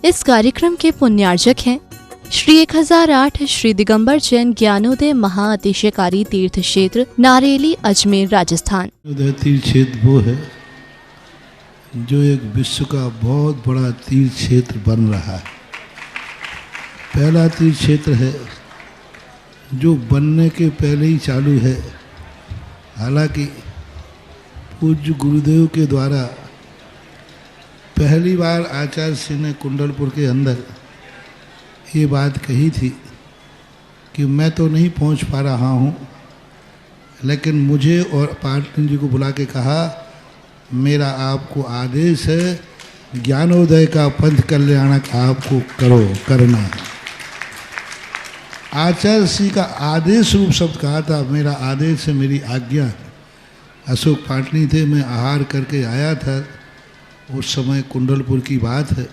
इस कार्यक्रम के पुण्यार्जक हैं श्री 1008 श्री दिगंबर जैन ज्ञानोदय महाअतिशयकारी तीर्थ क्षेत्र नारेली अजमेर राजस्थान। तीर्थ क्षेत्र वो है जो एक विश्व का बहुत बड़ा तीर्थ क्षेत्र बन रहा है। पहला तीर्थ क्षेत्र है जो बनने के पहले ही चालू है। हालांकि पूज्य गुरुदेव के द्वारा पहली बार आचार्य श्री ने कुंडलपुर के अंदर ये बात कही थी कि मैं तो नहीं पहुंच पा रहा हूं, लेकिन मुझे और पाटनी जी को बुला के कहा मेरा आपको आदेश है, ज्ञानोदय का पंथ कल्याणक आपको करना है। आचार्य श्री का आदेश रूप शब्द कहा था, मेरा आदेश है, मेरी आज्ञा है। अशोक पाटनी थे, मैं आहार करके आया था, उस समय कुंडलपुर की बात है।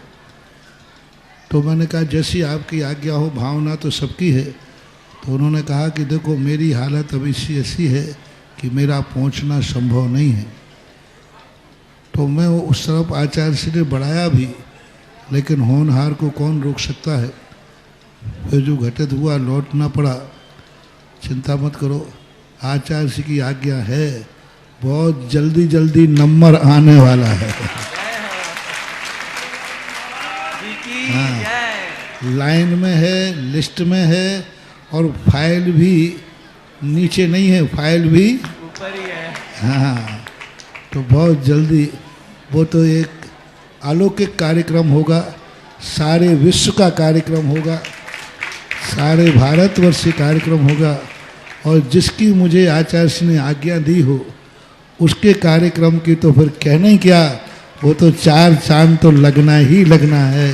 तो मैंने कहा जैसी आपकी आज्ञा हो, भावना तो सबकी है। तो उन्होंने कहा कि देखो मेरी हालत अभी ऐसी है कि मेरा पहुंचना संभव नहीं है। तो मैं उस तरफ आचार्य श्री ने बढ़ाया भी, लेकिन होनहार को कौन रोक सकता है। फिर जो घटित हुआ लौटना पड़ा। चिंता मत करो, आचार्य श्री की आज्ञा है, बहुत जल्दी जल्दी नंबर आने वाला है। हाँ, लाइन में है, लिस्ट में है, और फाइल भी नीचे नहीं है, फाइल भी ऊपर ही है। हाँ, तो बहुत जल्दी वो तो एक अलौकिक कार्यक्रम होगा, सारे विश्व का कार्यक्रम होगा, सारे भारतवर्ष का कार्यक्रम होगा। और जिसकी मुझे आचार्य ने आज्ञा दी हो उसके कार्यक्रम की तो फिर कहना ही क्या, वो तो 4 चांद तो लगना ही लगना है।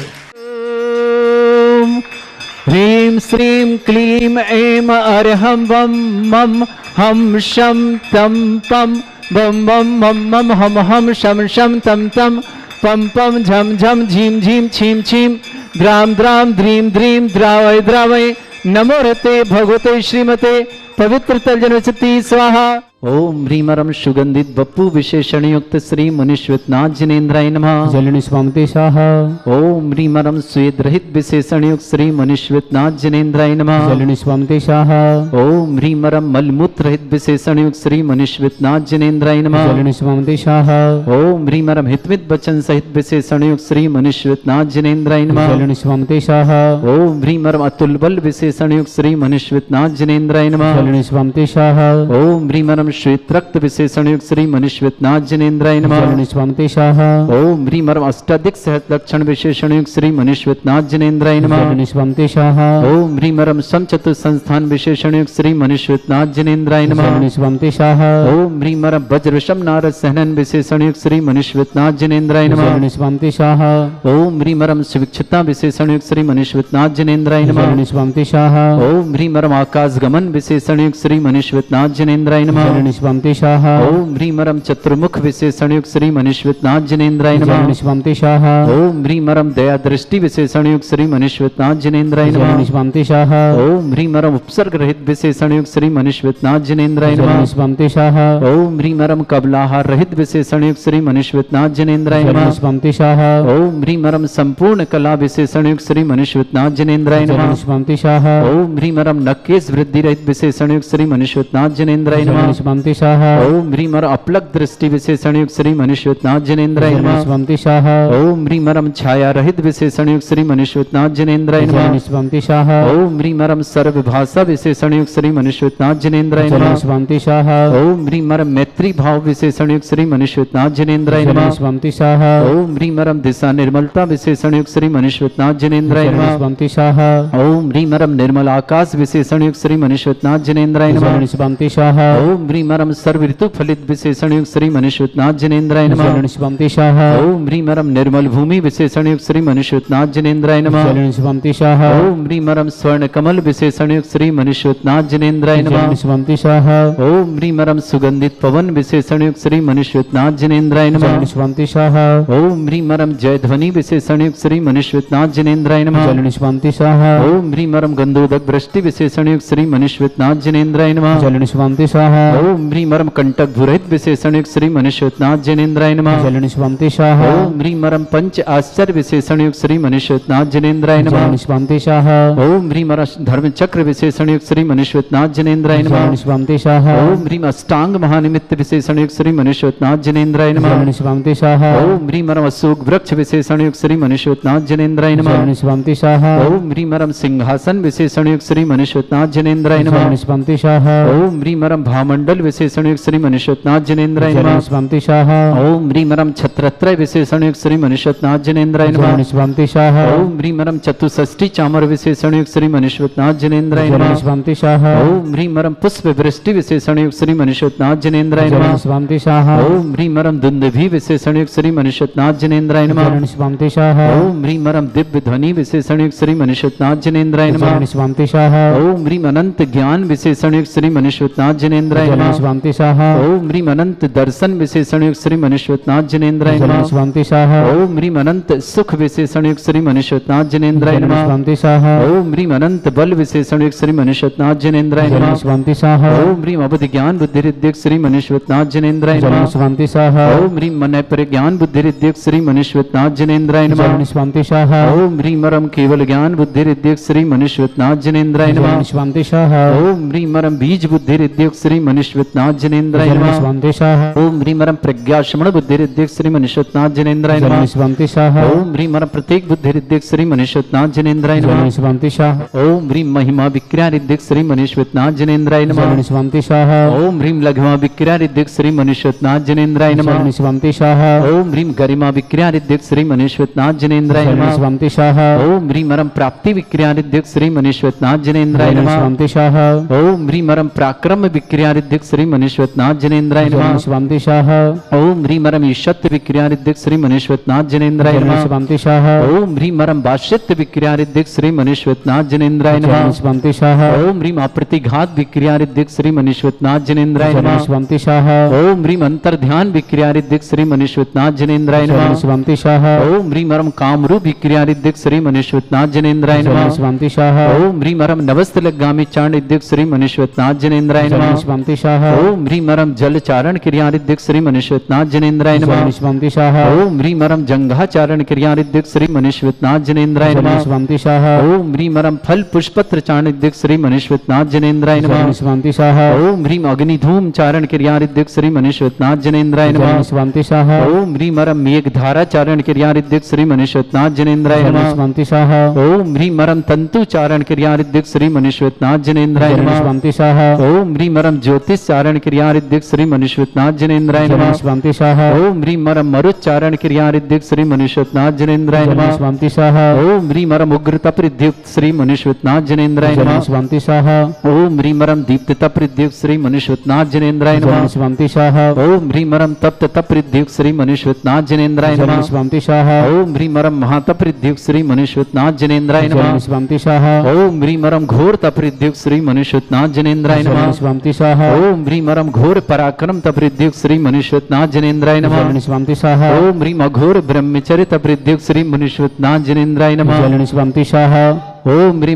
ह्रीं श्रीं क्लीं ऐं अर्हं वं मं हम शं तं पं बम बम मम मम हम हम शम शम तम तम पम पम झम झम झीम झीम छीम छीम द्राम द्राम द्रीम द्रीम द्रावय द्रावय नमो रते भगवते श्रीमते पवित्र तलजनचती स्वाहा। ओम ह्रीमरम सुगंधित बप्पु विशेषण युक्त श्री मुनिश्वतनाथ जिनेन्द्राय नमः। जलनि स्वामते स्वाहा। ओम ह्रीमरम स्वेद रहित विशेषण युक्त श्री मुनिश्वतनाथ जिनेन्द्राय नमः। जलनि स्वामते स्वाहा। ओम ह्रीमरम मलमूत्र रहित विशेषण युक्त श्री मुनिश्वतनाथ जिनेन्द्राय नमः। जलनि स्वामते स्वाहा। ओम ह्रीमरम हितमित वचन सहित विशेषण युक्त श्री मुनिश्वतनाथ जिनेन्द्राय नमः। जलनि स्वामते स्वाहा। ओम ह्रीमरम अतुल बल विशेषण युक्त श्री मुनिश्वतनाथ जिनेन्द्राय नमः। जलनि स्वामते स्वाहा। ओम ह्रीमरम श्वेत रक्त विशेषण युक्त श्री मुनिश्वतनाथ जिनेन्द्राय नमः। जलनि स्वामते स्वाहा। ओम ह्रीमरम अष्टाधिक सहस्र लक्षण विशेषण युक्त श्री मुनिश्वतनाथ जिनेन्द्राय नमः। जलनि स्वामते स्वाहा। ओम ह्रीमरम समचतुर संस्थान विशेषण युक्त श्री मुनिश्वतनाथ जिनेन्द्राय नमः। जलनि स्वामते स्वाहा। ओम ह्रीमरम वज्रशम नारद सहनन विशेषण युक्त श्री मुनिश्वतनाथ जिनेन्द्राय नमः। जलनि स्वामते स्वाहा। ओम ह्रीमरम सुविक्षता विशेषण युक्त श्री मुनिश्वतनाथ जिनेन्द्राय नमः। जलनि स्वामते स्वाहा। ओम ह्रीमरम आकाश गमन विशेषण युक्त श्री मुनिश्वतनाथ जिनेन्द्राय नमः। जलनि स्वामते स्वाहा। ओम ह्रीमरम चतुर्मुख विशेषण युक्त श्री मुनिश्वतनाथ जिनेन्द्राय नमः। जलनि स्वामते स्वाहा। ओम ह्रीमरम दया दृष्टि विशेषण युक्त श्री मुनिश्वतनाथ जिनेन्द्राय जलनि नमः। स्वामते स्वाहा। ओम ह्रीमरम उपसर्ग रहित विशेषण युक्त श्री मुनिश्वतनाथ जिनेन्द्राय नमः। जलनि स्वामते स्वाहा। ओम ह्रीमरम कबलाहार रहित विशेषण युक्त श्री मुनिश्वतनाथ जिनेन्द्राय जलनि नमः। स्वामते स्वाहा। ओम ह्रीमरम संपूर्ण कला विशेषण युक्त श्री मुनिश्वतनाथ जिनेन्द्राय जलनि नमः। स्वामते स्वाहा। ओम ह्रीमरम नकेश वृद्धि रहित विशेषण युक्त श्री मुनिश्वतनाथ जिनेन्द्राय जलनि नमः। स्वामते स्वाहा। ओम ह्रीमरम अपलक दृष्टि विशेषण युक्त श्री मुनिश्वतनाथ जिनेन्द्राय जलनि नमः। स्वामते स्वाहा। ओम ह्रीमरम छाया रहित विशेषण युक्त श्री मुनिश्वतनाथ जिनेन्द्राय नमः। जलनि स्वामते स्वाहा। ओम ह्रीमरम सर्व भाषा विशेषण युक्त श्री मुनिश्वतनाथ जिनेन्द्राय नमः। जलनि स्वामते स्वाहा। ओम ह्रीमरम मैत्री भाव विशेषण युक्त श्री मुनिश्वतनाथ जिनेन्द्राय जलनि नमः। स्वामते स्वाहा। ओम ह्रीमरम दिशा निर्मलता विशेषण युक्त श्री मुनिश्वतनाथ जिनेन्द्राय जलनि नमः। स्वामते स्वाहा। ओम ह्रीमरम निर्मल आकाश विशेषण युक्त श्री मुनिश्वतनाथ जिनेन्द्राय नमः। जलनि स्वामते स्वाहा। ओम ह्रीमरम सर्व ऋतु फलित विशेषण युक्त श्री मुनिश्वतनाथ जिनेन्द्राय नमः। जलनि स्वामते स्वाहा। ओम ह्रीमरम निर्मल भूमि विशेषण युक्त श्री मुनिश्वतनाथ जिनेन्द्राय नमः। जलनि स्वामते स्वाहा। ओम ह्रीमरम स्वर्ण कमल विशेषण युक्त श्री मुनिश्वतनाथ जिनेन्द्राय नमः। जलनि स्वामते स्वाहा। ओम ह्रीमरम सुगंधित पवन विशेषण युक्त श्री मुनिश्वतनाथ जिनेन्द्राय नमः। जलनि स्वामते स्वाहा। ओम ह्रीमरम जय ध्वनि विशेषण युक्त श्री मुनिश्वतनाथ जिनेन्द्राय नमः। जलनि स्वामते स्वाहा। ओम ह्रीमरम गंधोदक वृष्टि विशेषण युक्त श्री मुनिश्वतनाथ जिनेन्द्राय नमः। जलनि स्वामते स्वाहा। ओम ह्रीं मरम कंटक भूरहित विशेषण युक्त श्री मनुष्योत्नाथ जनेन्द्राय नमः। जलनि स्वान्ति स्वाहा ओम ह्रीं मरम पंच आश्चर्य विशेषण युक्त श्री मनुष्योत्नाथ जनेन्द्राय नमः। जलनि स्वान्ति स्वाहा ओम ह्रीं मरम धर्म चक्र विशेषण युक्त श्री मनुष्योत्नाथ जनेन्द्राय नमः। जलनि स्वान्ति स्वाहा ओम ह्रीं अष्टांग महानिमित्त विशेषण युक्त श्री मनुष्योत्नाथ जनेन्द्राय नमः। जलनि स्वान्ति स्वाहा ओम ह्रीं मरम अशोक वृक्ष विशेषण युक्त श्री मनुष्योत्नाथ जनेन्द्राय नमः। जलनि स्वान्ति स्वाहा ओम ह्रीं मरम सिंहासन विशेषण युक्त श्री मनुष्योत्नाथ जनेन्द्राय नमः। जलनि स्वान्ति स्वाहा ओम ह्रीं मरम भामंडल विशेषण युक्त श्री मनुष्योत्नाथ जनेन्द्राय जलनि नमः। स्वान्ति स्वाहा ओम ह्रीं मरम छत्रत्रय विशेषण युक्त श्री मनुष्योत्नाथ जनेन्द्राय नमः। जलनि स्वान्ति स्वाहा ओम ह्रीं मरम चतुष्षष्टि चामर विशेषण युक्त श्री मनुष्योत्नाथ जनेन्द्राय जलनि नमः। स्वान्ति स्वाहा ओम ह्रीं मरम पुष्प वृष्टि विशेषण युक्त श्री मनुष्योत्नाथ जनेन्द्राय जलनि नमः। स्वान्ति स्वाहा ओम ह्रीं मरम दुंदुभि विशेषण युक्त श्री मनुष्योत्नाथ जनेन्द्राय नमः। जलनि स्वान्ति स्वाहा ओम ह्रीं मरम दिव्य ध्वनि विशेषण युक्त श्री मनुष्योत्नाथ जनेन्द्राय नमः। जलनि स्वान्ति स्वाहा ओम ह्रीं अनंत ज्ञान विशेषण युक्त श्री मनुष्योत्नाथ जनेन्द्राय जलनि नमः। स्वान्ति स्वाहा ओम ह्रीं अनंत दर्शन विशेषण युक्त श्री मनुष्योत्नाथ जनेन्द्राय जलनि नमः। स्वान्ति स्वाहा ओम ह्रीं अनंत सुख विशेषण युक्त श्री मनुष्योत्नाथ जनेन्द्राय जलनि नमः। स्वान्ति स्वाहा ओम ह्रीं अनंत बल विशेषण युक्त श्री मनुष्योत्नाथ जनेन्द्राय जलनि नमः। स्वान्ति स्वाहा ओम ह्रीं अवधि ज्ञान बुद्धि रिद्धिक श्री मनुष्योत्नाथ जनेन्द्राय जलनि नमः। स्वान्ति स्वाहा ओम ह्रीं मन परिज्ञान बुद्धि रिद्धिक श्री मनुष्योत्नाथ जनेन्द्राय नमः। जलनि स्वान्ति स्वाहा ओम ह्रीं मरम केवल ज्ञान बुद्धि रिद्धिक श्री मनुष्योत्नाथ जनेन्द्राय नमः। जलनि स्वान्ति स्वाहा ओम ह्रीं मरम बीज बुद्धि रिद्धिक श्री मनुष्योत्नाथ जनेन्द्राय जलनि नमः। स्वान्ति स्वाहा ओम ह्रीं मरम प्रज्ञा श्रवण बुद्धि रिद्धिक श्री मनुष्योत्नाथ जनेन्द्राय नमः। जलनि स्वान्ति स्वाहा ओम ह्रीं मरम प्रत्येक बुद्धि रिद्धिक श्री मनुष्योत्नाथ जनेन्द्राय नमः। जलनि स्वान्ति स्वाहा ओम ह्रीं महिमा विक्रिया रिद्धिक श्री मनुष्योत्नाथ जनेन्द्राय नमः। जलनि स्वान्ति स्वाहा ओम ह्रीं लघ्मा विक्रिया रिद्धिक श्री मनुष्योत्नाथ जनेन्द्राय नमः। जलनि स्वान्ति स्वाहा ओम ह्रीं गरिमा विक्रिया रिद्धिक श्री मनुष्योत्नाथ जनेन्द्राय जलनि नमः। स्वान्ति स्वाहा ओम ह्रीं मरम प्राप्ति विक्रिया रिद्धिक श्री मनुष्योत्नाथ जनेन्द्राय जलनि नमः। स्वान्ति स्वाहा ओम ह्रीं मरम पराक्रम विक्रिया रिद्धिक श्री मनुष्योत्नाथ जनेन्द्राय जलनि नमः। स्वान्ति स्वाहा ओम ह्रीं मरम ईशत्व विक्रिया रिद्धिक श्री मनुष्योत्नाथ जनेन्द्राय जलनि नमः। स्वान्ति स्वाहा ओम ह्रीं मरम वाष्यत्व विक्रिया रिद्धिक श्री मनुष्योत्नाथ जनेन्द्राय नमः। जलनि स्वान्ति स्वाहा ओम ह्रीं अप्रतिघात विक्रिया रिद्धिक श्री मनुष्योत्नाथ जनेन्द्राय जलनि नमः। स्वान्ति स्वाहा ओम ह्रीं अंतर्ध्यान विक्रिया रिद्धिक श्री मनुष्योत्नाथ जनेन्द्राय जलनि नमः। स्वान्ति स्वाहा ओम ह्रीं मरम कामरूप विक्रिया रिद्धिक श्री मनुष्योत्नाथ जनेन्द्राय जलनि नमः। स्वान्ति स्वाहा ओम ह्रीं मरम नवस्तलगामी चारण रिद्धिक श्री मनुष्योत्नाथ जनेन्द्राय जलनि नमः। स्वान्ति स्वाहा ओम ह्रीं मरम जल चारण क्रिया रिद्धिक श्री मनुष्योत्नाथ जनेन्द्राय नमः। जलनि स्वान्ति स्वाहा ओम ह्रीं मरम जंघा चारण क्रिया रिद्धिक श्री मनुष्योत्नाथ जनेन्द्राय जलनि नमः। स्वान्ति स्वाहा ओम ह्रीं मरम फल पुष्पत्र चारण रिद्धिक श्री मनुष्योत्नाथ जनेन्द्राय नमः। जलनि स्वान्ति स्वाहा ओम ह्रीं अग्निधूम चारण क्रिया रिद्धिक श्री मनुष्योत्नाथ जनेन्द्राय नमः। जलनि स्वान्ति स्वाहा ओम ह्रीं मरम मेघधारा चारण क्रिया रिद्धिक श्री मनुष्योत्नाथ जनेन्द्राय जलनि नमः। स्वान्ति स्वाहा ओम ह्रीं मरम तंतु चारण क्रिया रिद्धिक श्री मनुष्योत्नाथ जनेन्द्राय जलनि नमः। स्वान्ति स्वाहा ओम ह्रीं मरम ज्योतिष चारण क्रिया रिद्धिक श्री मनुष्योत्नाथ जनेन्द्राय जलनि नमः। स्वान्ति स्वाहा ओम ह्रीं मरम मरुच्चारण क्रिया रिद्धिक श्री मनुष्योत्नाथ जनेन्द्राय जलनि नमः। स्वान्ति स्वाहा ओम ह्रीं मरम उग्र तप रिद्धियुक्त श्री मनुष्योत्नाथ जनेन्द्राय जलनि नमः। स्वान्ति स्वाहा ओम ह्रीं मरम दीप्त तप रिद्धियुक्त श्री मनुष्योत्नाथ जनेन्द्राय नमः। जलनि स्वान्ति स्वाहा ओम ह्रीं मरम तप्त तप रिद्धियुक्त श्री मनुष्योत्नाथ जनेन्द्राय जलनि नमः। स्वान्ति स्वाहा ओम ह्रीं मरम महातप रिद्धियुक्त श्री मनुष्योत्नाथ जनेन्द्राय नमः। जलनि स्वान्ति स्वाहा ओम ह्रीं मरम घोर तप रिद्धियुक्त श्री मनुष्योत्नाथ जनेन्द्राय जलनि नमः। स्वान्ति स्वाहा ओम ह्रीं मरम घोर पराक्रम तप रिद्धियुक्त श्री मनुष्योत्नाथ जनेन्द्राय नमः। जलनि स्वान्ति स्वाहा ओम ह्रीं अघोर ब्रह्मचर्य तप रिद्धियुक्त श्री मनुष्योत्नाथ जनेन्द्राय नमः। जलनि स्वान्ति स्वाहा ओम ह्रीं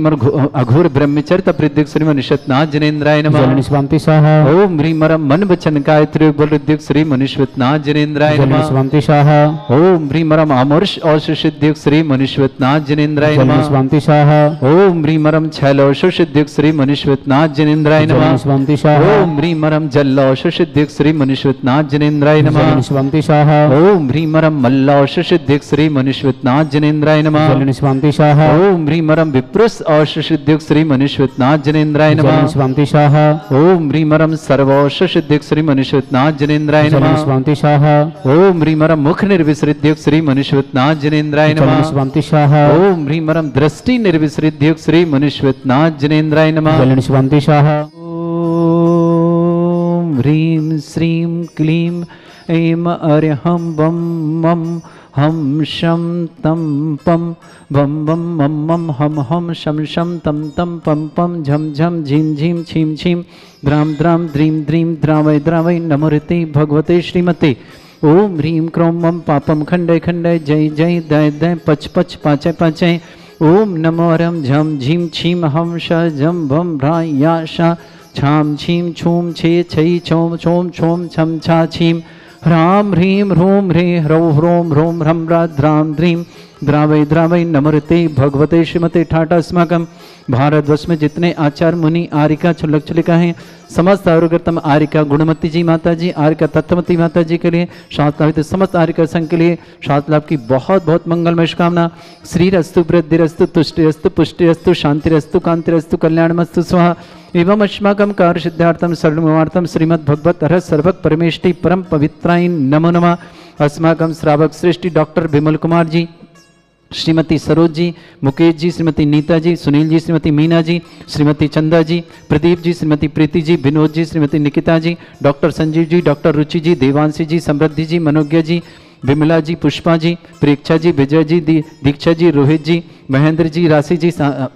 अघोर ब्रह्मचर्य तप रिद्धियुक्त श्री मनुष्योत्नाथ जनेन्द्राय नमः। जलनि स्वान्ति स्वाहा ओम ह्रीं मरम मन वचन काय त्रियोग बल रिद्धियुक्त श्री मनुष्योत्नाथ जनेन्द्राय जलनि नमः। स्वान्ति स्वाहा ओम ह्रीं मरम अमर्ष औषधियुक्त श्री मनुष्योत्नाथ जनेन्द्राय जलनि नमः। स्वान्ति स्वाहा ओम ह्रीं मरम छैलौषधियुक्त श्री मनुष्योत्नाथ जनेन्द्राय जलनि नमः। स्वान्ति स्वाहा ओम ह्रीं मरम जल्लौषधियुक्त श्री मनुष्योत्नाथ जनेन्द्राय नमः। जलनि स्वान्ति स्वाहा ओम ह्रीं मरम मल्लौषधियुक्त श्री मनुष्योत्नाथ जनेन्द्राय नमः। जलनि स्वान्ति स्वाहा ओम ह्रीं मरम विप्रुष औषधियुक्त श्री मनुष्योत्नाथ जनेन्द्राय नमः। जलनि स्वान्ति स्वाहा ओम ह्रीं मरम सर्वौषधियुक्त श्री मनुष्योत्नाथ जनेन्द्राय जलनि नमः। स्वान्ति स्वाहा ओम ह्रीं मरम मुख निर्विसृद्युक्त श्री मनुष्योत्नाथ जनेन्द्राय जलनि नमः। स्वान्ति स्वाहा ओम ह्रीं मरम दृष्टि निर्विसृद्युक्त श्री मनुष्योत्नाथ जनेन्द्राय नमः। जलनि स्वान्ति स्वाहा ओम ह्रीं श्रीं क्लीं ऐं अर्हं वं मं हम शं तं पं वं वं मं मं हम शं शं तं तं पं पं झं झं झीं झीं छीं छीं द्रां द्रां द्रीं द्रीं द्रावय द्रावय नमोरते भगवते श्रीमते। ओम ह्रीं क्रों मं पापं खण्डय खण्डय जय जय दय दय पच पच पाचय पाचय। ओम नमो रं झं झीं छीं हम श जं भं भ्रा या शा छाम छीम छूम छे छई छोम छोम छोम छम छा छीम ह्राम ह्रीं ह्रूं ह्रीं ह्रौं ह्रों ह्रों ह्रं ह्रां ह्रीं द्रावय द्रावय नमृते भगवते श्रीमते ठाटा अस्माकम। भारतवर्ष में जितने आचार्य मुनि आरिका छुल्लक छुलिका हैं, समस्त आरोग्यतम आरिका गुणमती जी माता जी, आरिका तत्वमती माता जी के लिए, शास्त्रावित समस्त आरिका संघ के लिए शास्त्र लाभ की बहुत बहुत मंगलमय शुभकामना। श्रीरस्तु वृद्धिरस्तु तुष्टिरस्तु पुष्टिरस्तु शांतिरस्तु कांतिरस्तु कल्याणमस्तु स्वाहा। एवं अस्माकं कार्य सिद्धार्थम सर्वमार्थम श्रीमद् भगवत हर सर्वक परमेष्टि परम पवित्राय नमो नमः। अस्माकं श्रावक श्रेष्ठी डॉक्टर विमल कुमार जी, श्रीमती सरोज जी, मुकेश जी, श्रीमती नीता जी, सुनील जी, श्रीमती मीना जी, श्रीमती चंदा जी, प्रदीप जी, श्रीमती प्रीति जी, विनोद जी, श्रीमती निकिता जी, डॉक्टर संजीव जी, डॉक्टर रुचि जी, देवांशी जी, समृद्धि जी, मनोज्ञ जी, विमला जी, पुष्पा जी, प्रेक्षा जी, विजय जी, दीक्षा जी, रोहित जी, महेंद्र जी, राशि जी,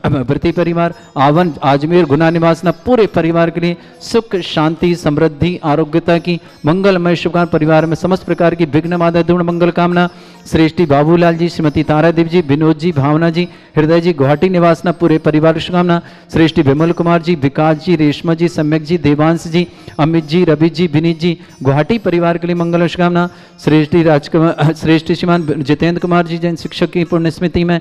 प्रति परिवार, आवन, आजमेर, गुना निवासना पूरे परिवार के लिए सुख शांति समृद्धि आरोग्यता की मंगलमय शुभकामना। परिवार में समस्त प्रकार की विघ्न बाधा दूर मंगल कामना। श्रेष्ठी बाबूलाल जी, श्रीमती तारादेव जी, विनोद जी, भावना जी, हृदय जी, गुवाहाटी निवासना पूरे परिवार शुभकामना। श्रेष्ठी विमल कुमार जी, विकास जी, रेशमा जी, सम्यक जी, देवांश जी, अमित जी, रवि जी, विनीत जी, गुवाहाटी परिवार के लिए मंगल शुभकामना। श्रेष्ठी राजकुमार, श्रेष्ठी श्रीमान जितेंद्र कुमार जी, जैन शिक्षक की पुण्य स्मृति में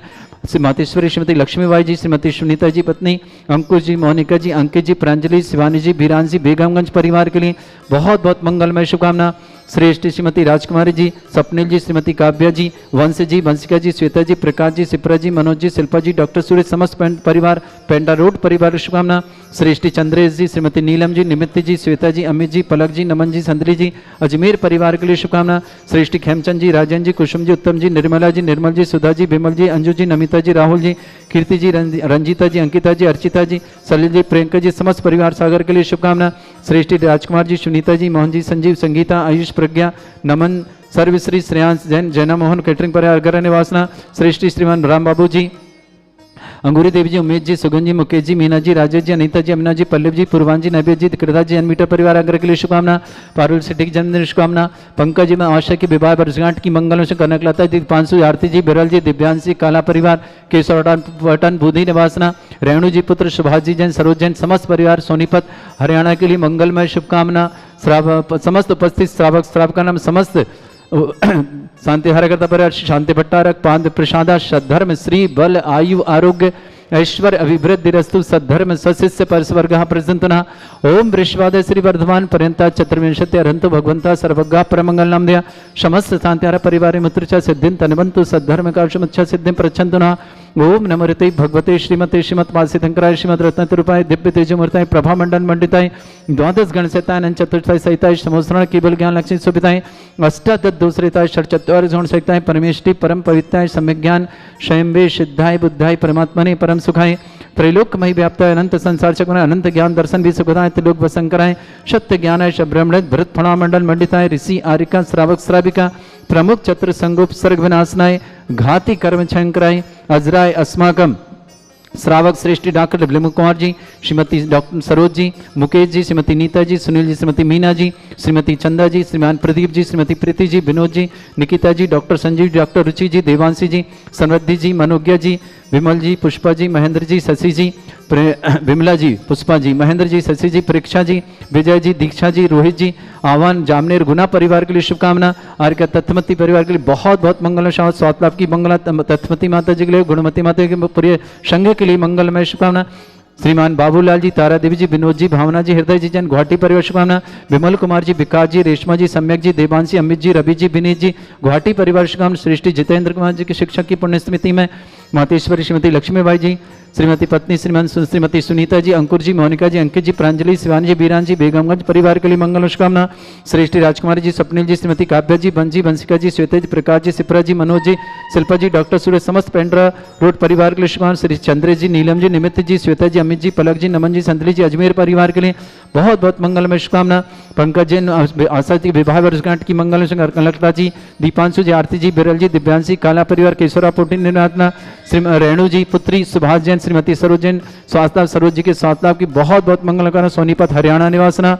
मातेश्वरी श्रीमती लक्ष्मीबाई जी, श्रीमती सुनीता जी पत्नी, अंकुश जी, मोनिका जी, अंकित जी, प्रांजलि, शिवानी जी, बीरान जी, बेगमगंज परिवार के लिए बहुत बहुत मंगलमय शुभकामना। श्रेष्ठ श्रीमती राजकुमारी जी, स्वप्निल जी, श्रीमती काव्या जी, वंश जी, वंशिका जी, श्वेता जी, प्रकाश जी, सिप्रा जी, मनोज जी, शिल्पा जी, डॉक्टर सूरज, समस्त परिवार, पेंडा रोड परिवार शुभकामना। श्रेष्ठी चंद्रेश जी, श्रीमती नीलम जी, निमित्त जी, श्वेता जी, अमित जी, पलक जी, नमन जी, संदली जी, अजमेर परिवार के लिए शुभकामना। श्रेष्ठी खेमचंद जी, राजन जी, कुसुम जी, उत्तम जी, निर्मला जी, निर्मल जी, सुधा जी, विमल जी, अंजू जी, नमिता जी, राहुल जी, कीर्ति जी, रंजीता जी, अंकिता जी, अर्चिता जी, सलिल जी, प्रियंका जी, समस्त परिवार सागर के लिए शुभकामना। श्रेष्ठी राजकुमार जी, सुनीता जी, मोहन जी, संजीव, संगीता, आयुष, प्रज्ञा, नमन, सर्वश्री, श्रेयांश जैन, जैना मोहन, कैटरिंग परिवार अगर निवासना। श्रेष्ठी श्रीमान राम बाबू जी, अंगूरी देवी जी, उमेश जी, सुगन जी, मुकेश जी, मीना जी, राजेश जी, अनीता जी, अमीना जी, पल्लव जी, पूर्वान जी, नैवेद जी, कृदा जी, अनमीटर परिवार अग्र के लिए शुभकामना। पारुल सिटी की जन्मदिन शुभकामना। पंकज जी में आशा की विवाह वर्षगांठ की मंगलों से कनकलता जी, पांशु, आरती जी, बिरल जी, दिव्यांश जी, काला परिवार, केशव पटन, बुधि निवासना, रेणु जी पुत्र सुभाष जी जैन, सरोज जैन, समस्त परिवार सोनीपत हरियाणा के लिए मंगलमय शुभकामना। समस्त उपस्थित श्रावक श्रावका नाम समस्त शांति हरकर्ता परिवार, शांति भट्टारक, पांद प्रसादा, सद्धर्म, श्री बल, आयु, आरोग्य, ऐश्वर्य, अभिवृद्धि रस्तु, सद्धर्म, सशिष्य परस्वर्ग प्रसंतना। ओम वृषवाद श्री वर्धमान पर्यंता चतुर्विंशति अरहंतो भगवंता सर्वज्ञ परमंगल नाम दिया। समस्त शांति परिवार मुत्रचा सिद्धिं तनवंतु सद्धर्म काशमुच्छा सिद्धिं प्रच्छन्तु नः। ओम नमोते भगवते श्रीमते श्रीमत्पासितंकराय श्रीमद रत्नतरूपाय दिव्य तेजोमूर्ताय प्रभा मंडल मंडिताय द्वादश गण सहिताय चतुर्थाय सहिताय समोसरण केवल ज्ञान लक्ष्मी सुभिताय अष्टादश दोषरिताय षट्चत्वार गुण सहिताय परमेष्टि परम पवित्राय सम्यक ज्ञान स्वयंवे सिद्धाय बुद्धाय परमात्मने परम सुखाय त्रैलोकमय व्याप्ताय अनंत संसार चक्र अनंत ज्ञान दर्शन भी सुखदाय त्रिलोक वसंकराय सत्य ज्ञानाय ब्रह्मण भरत फणा मंडल मंडिताय ऋषि आरिका श्रावक श्राविका प्रमुख चतुर संगोप सर्ग विनाशनाय घाती कर्म छंकराय अजराय अस्माकम श्रावक श्रेष्ठी डॉक्टर विमल कुमार जी, श्रीमती डॉक्टर सरोज जी, मुकेश जी, श्रीमती नीता जी, सुनील जी, श्रीमती मीना जी, श्रीमती चंदा जी, श्रीमान प्रदीप जी, श्रीमती प्रीति जी, विनोद जी, निकिता जी, डॉक्टर संजीव, डॉक्टर रुचि जी, देवांशी जी, समृद्धि जी, मनोज्ञ जी, विमल जी, पुष्पा जी, महेंद्र जी, शशि जी, विमला जी, पुष्पा जी, महेंद्र जी, शशि जी, परीक्षा जी, विजय जी, दीक्षा जी, रोहित जी, आह्वान जामनेर गुना परिवार के लिए शुभकामना। आर्य तत्मती परिवार के लिए बहुत बहुत मंगल स्वास्थ्य लाभ की मंगला। तत्मती माता जी के लिए गुणमती माता के पूरे संघ के लिए मंगलमय शुभकामना। श्रीमान बाबूलाल जी, तारा देवी जी, विनोद जी, भावना जी, हृदय जी जैन, गुवाहाटी परिवार शुभकामना। विमल कुमार जी, विकास जी, रेशमा जी, सम्यक जी, देवांशी, अमित जी, रवि जी, विनीत जी, गुवाहाटी परिवार शुभकामना। श्रेष्ठी जितेंद्र कुमार जी के शिक्षक की पुण्य स्मृति में मातेश्वरी श्रीमती लक्ष्मीबाई जी, श्रीमती पत्नी श्रीमती सुनीता जी, अंकुर जी, मोनिका जी, अंकित जी, प्रांजलि, शिवानी जी, बीरान जी, बेगमगंज परिवार के लिए मंगल शुभकामना। श्रेष्ठी राजकुमारी जी, स्वप्निल जी, श्रीमती काव्या जी, बंजी, वंशिका जी, श्वेता जी, प्रकाश जी, सिप्रा जी, मनोज जी, शिल्पा जी, डॉक्टर सूरज, समस्त पेंड्रा रोड परिवार के लिए शुभकामना। श्री चंद्रेश जी, नीलम जी, निमित्त जी, श्वेता जी, अमित जी, पलक जी, नमन जी, संतली जी, अजमेर परिवार के लिए बहुत बहुत मंगलमय शुभकामना। पंकज जैन आशा जी विवाह वर्षगांठ की मंगल कनकलता जी, दीपांशु जी, आरती जी, बिरल जी, दिव्यांशी, काला परिवार, केशवरा पोटी निर्मात्मा, श्री रेणु जी पुत्री सुभाष जैन, श्रीमती सरोज जैन, स्वास्थ्य सरोज जी के स्वास्थ्य लाभ की बहुत बहुत मंगल करना। सोनीपत हरियाणा निवासना,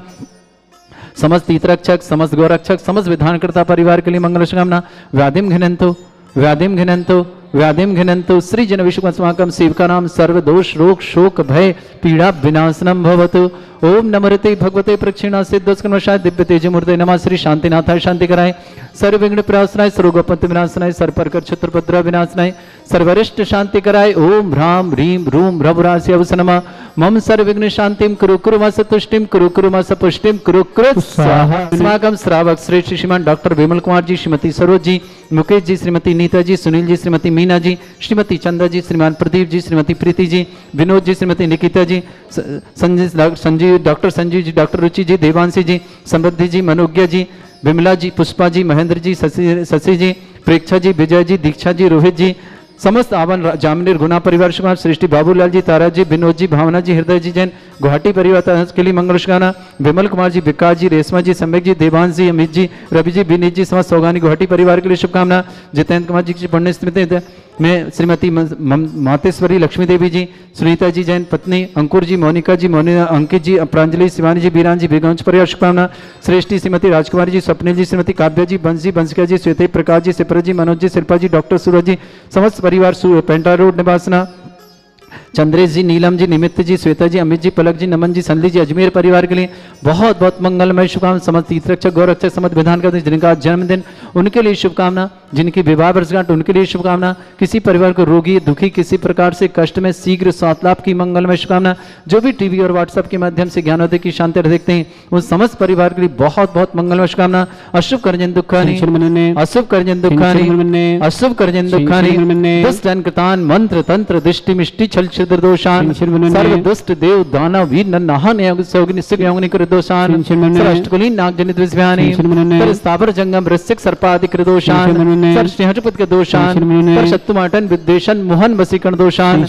समस्त तीर्थरक्षक, समस्त गौरक्षक, समस्त विधानकर्ता परिवार के लिए मंगल शुभकामना। व्याधिम घिनंतु व्याधिम घिनंतु व्याधिम घिनंतु श्री जन विश्वकस्माकं सेवकानां सर्वदोष रोग शोक भय पीड़ा विनाशनम भवतु। ओम नमरते भगवते प्रक्षिणा सिद्धस्कर्मशाय दिव्य तेज मूर्ते नमः। श्री शांतिनाथाय शांति कराय, सर्व विघ्न प्रहासनाय, सर्वगोपंत विनाशनाय, सर्वप्रकर शत्रुपद्र विनाशनाय, सर्वरिष्ट शांति कराय। ओम ह्राम ह्रीम रूम रघुरास्य अवस नमः। मम सर्व विघ्न शांतिम कुरु कुरु मस तुष्टिम कुरु कुरु मस पुष्टिम कुरु कुरु स्वाहा। अस्माकं श्रावक श्रेष्ठ श्रीमान डॉक्टर विमल कुमार जी, श्रीमती सरोज जी, मुकेश जी, श्रीमती नीता जी, सुनील जी, श्रीमती मीना जी, श्रीमती चंदा जी, श्रीमान प्रदीप जी, श्रीमती प्रीति जी, विनोद जी, श्रीमती निकिता जी, संजीव डॉक्टर संजीव जी, डॉक्टर रुचि जी, देवांशी जी, समृद्धि जी, मनोज्ञा जी, विमला जी, पुष्पा जी, महेंद्र जी, शशि जी, प्रेक्षा जी, विजय जी, दीक्षा जी, रोहित जी, समस्त आवन जामनेर गुना परिवार शुभकामना। सृष्टि बाबूलाल जी, तारा जी, विनोद जी, भावना जी, हृदय जी जैन, गुवाहाटी परिवार के लिए मंगल शुभकामना। विमल कुमार जी, विकास जी, रेशमा जी, सम्यक जी, देवांश जी, अमित जी, रवि जी, विनीत जी, समस्त सौगानी गुवाहाटी परिवार के लिए शुभकामना। जितेंद्र कुमार जी की पुण्य स्मृति में श्रीमती मातेश्वरी लक्ष्मी देवी जी, सुनीता जी जैन पत्नी, अंकुर जी, मोनिका जी, अंकित जी, प्रांजलि, शिवानी जी, बीरान जी, बेगंज परिवार शुभकामना। श्रेष्ठी श्रीमती राजकुमारी जी, स्वप्निल जी, श्रीमती काव्या जी, बंश जी, बंशिका जी, श्वेते प्रकाश जी, सिपर जी, मनोज जी, शिल्पा जी, डॉक्टर सूरज जी, समस्त परिवार पेंटा रोड निवासना। चंद्रेश जी, नीलम जी, निमित्त जी, श्वेता जी, अमित जी, पलक जी, नमन जी, संधि जी, अजमेर परिवार के लिए बहुत बहुत मंगलमय शुभकामना। समस्त तीर्थरक्षक गौरक्षक समस्त विधान करते जिनका जन्मदिन उनके लिए शुभकामना, जिनकी विवाह वर्षगांठ उनके लिए शुभकामना। किसी परिवार को रोगी दुखी किसी प्रकार से कष्ट में शीघ्र स्वास्थ्य लाभ की मंगलमय शुभकामना। जो भी टीवी और व्हाट्सएप के माध्यम से ज्ञानोदय की शांति देखते हैं उन समस्त परिवार के लिए बहुत बहुत मंगलमय शुभकामना। अशुभ कर्जन दुखानी, अशुभ कर्जन दुखानी, अशुभ कर्जन दुखानी, दुष्ट कृतान मंत्र तंत्र दृष्टि मिष्टि छल छिद्र दोषान, सर्व दुष्ट देव दानव वीर नन्नाहन योगिनी सिक योगिनी कर दोषान, सर्वष्टकुलीन नाग जनित विस्व्यानि, पर स्थावर जंगम ऋषिक सर्पादिक दोषान, सर श्रीहटपत के दोषान, पर शत्रुमाटन विद्वेषण मोहन वसीकरण दोषान।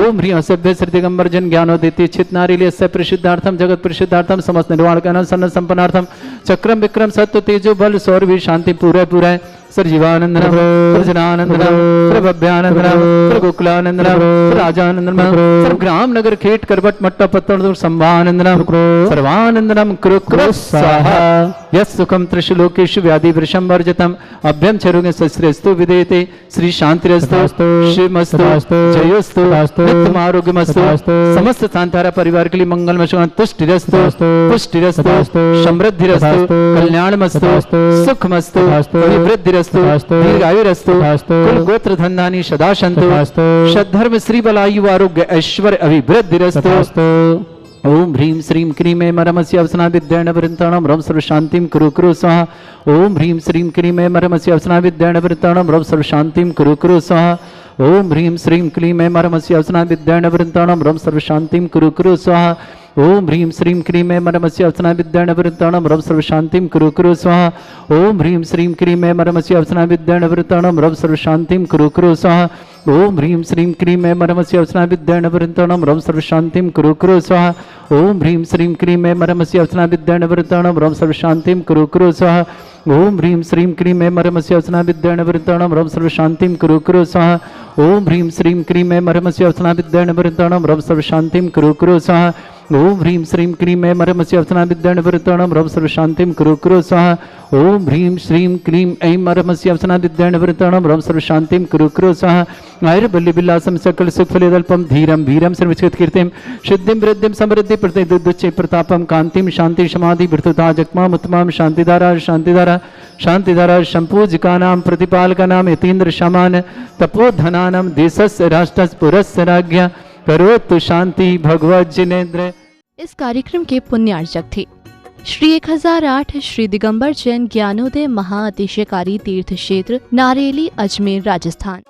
ओम ह्रीं असभ्य श्री दिगंबर जन ज्ञानोदिति चित नारीले स प्रसिद्धार्थम जगत प्रसिद्धार्थम समस्त निर्वाण कानन सन्न संपन्नार्थम चक्रम विक्रम सत्व तेजो बल सौरवी शांति पूरा पूरा सर जीवानंदनम सर जनानंदनम सर भव्यानंदनम सर गोकुलानंदनम सर राजानंदनम सर ग्राम नगर खेट करवट मट्टा पत्तन संभानंदनम सर्वानंदनम कुरु कुरु स्वाहा। यस् सुखम त्रिशलोकेषु व्याधि वृषम वर्जितम अभ्यम चरुगे सस्रेस्तु विदेते श्री शांतिरस्तु शिवमस्तु जयोस्तु नित्यम आरोग्यमस्तु। समस्त सांतारा परिवार के लिए मंगलमय तुष्टिरस्तु पुष्टिरस्तु समृद्धिरस्तु कल्याणमस्तु सुखमस्तु वृद्धिरस्तु दीर्घायुरस्तु कुल गोत्र धन्धानि सदा सन्तु सद्धर्म श्री बलायु आरोग्य ऐश्वर्य अभिवृद्धिरस्तु। ओम ह्रीं श्रीं क्रीं ऐं मरमस्य अवसना विद्येन वृन्ताणं रं सर्व शांतिं कुरु कुरु स्वाहा। ओम ह्रीं श्रीं क्रीं ऐं मरमस्य अवसना विद्येन वृन्ताणं रं सर्व शांतिं कुरु कुरु स्वाहा। ओम ह्रीं श्रीं क्लीं ऐं मरमस्य अवसना विद्येन वृन्ताणं रं सर्व शांतिं कुरु कुरु स्वाहा। ओम ह्रीं श्रीं क्रीं ऐं मरमस्य अवसना विद्येन वृन्ताणं रं सर्व शांतिं कुरु कुरु स्वाहा। ओम ह्रीं श्रीं क्रीं ऐं मरमस्य अवसना विद्येन वृन्ताणं रं सर्व शांतिं कुरु कुरु स्वाहा। ओम ह्रीं श्रीं क्रीं ऐं मरमस्य अवसना विद्येन वृन्ताणं रं सर्व शांतिं कुरु कुरु स्वाहा। ओम ह्रीं श्रीं क्रीं ऐं मरमस्य अवसना विद्येन वृन्ताणं रं सर्व शांतिं कुरु कुरु स्वाहा। ओम ह्रीं श्रीं क्रीं ऐं मरमस्य अवसना विद्येन वृन्ताणं रं सर्व शांतिं कुरु कुरु स्वाहा। ओम ह्रीं श्रीं क्रीं ऐं मरमस्य अवसना विद्येन वृन्ताणं रं सर्व शांतिं कुरु कुरु स्वाहा। ओम ह्रीं श्रीं क्रीं ऐं मरमस्य अवसना विद्येन वृन्ताणं रं सर्व शांतिं कुरु कुरु स्वाहा। ओम ह्रीं श्रीं क्रीं ऐं मरमस्य अवसना विद्येन वृन्ताणं रं सर्व शांतिं कुरु कुरु स्वाहा। आयुर्बल्ली बिल्लासं सकल सुखफलेदल्पं धीरं वीरं सर्वचित कीर्तिं सिद्धिं वृद्धिं समृद्धि प्रतिदुच्चे प्रतापं कांतिं शांति समाधि वृद्धता जगमाम उत्तमां शांतिधारा शांतिधारा शांतिधारा संपूजिकानां प्रतिपालकानां यतीन्द्र शमान तपोधनानां देशस्य राष्ट्रस्य पुरस्य राज्ञा करोतु शांति भगवत जिनेन्द्र। इस कार्यक्रम के पुण्यार्चक थे श्री 1008 श्री दिगंबर जैन ज्ञानोदय महाअतिशयकारी तीर्थ क्षेत्र नारेली अजमेर राजस्थान।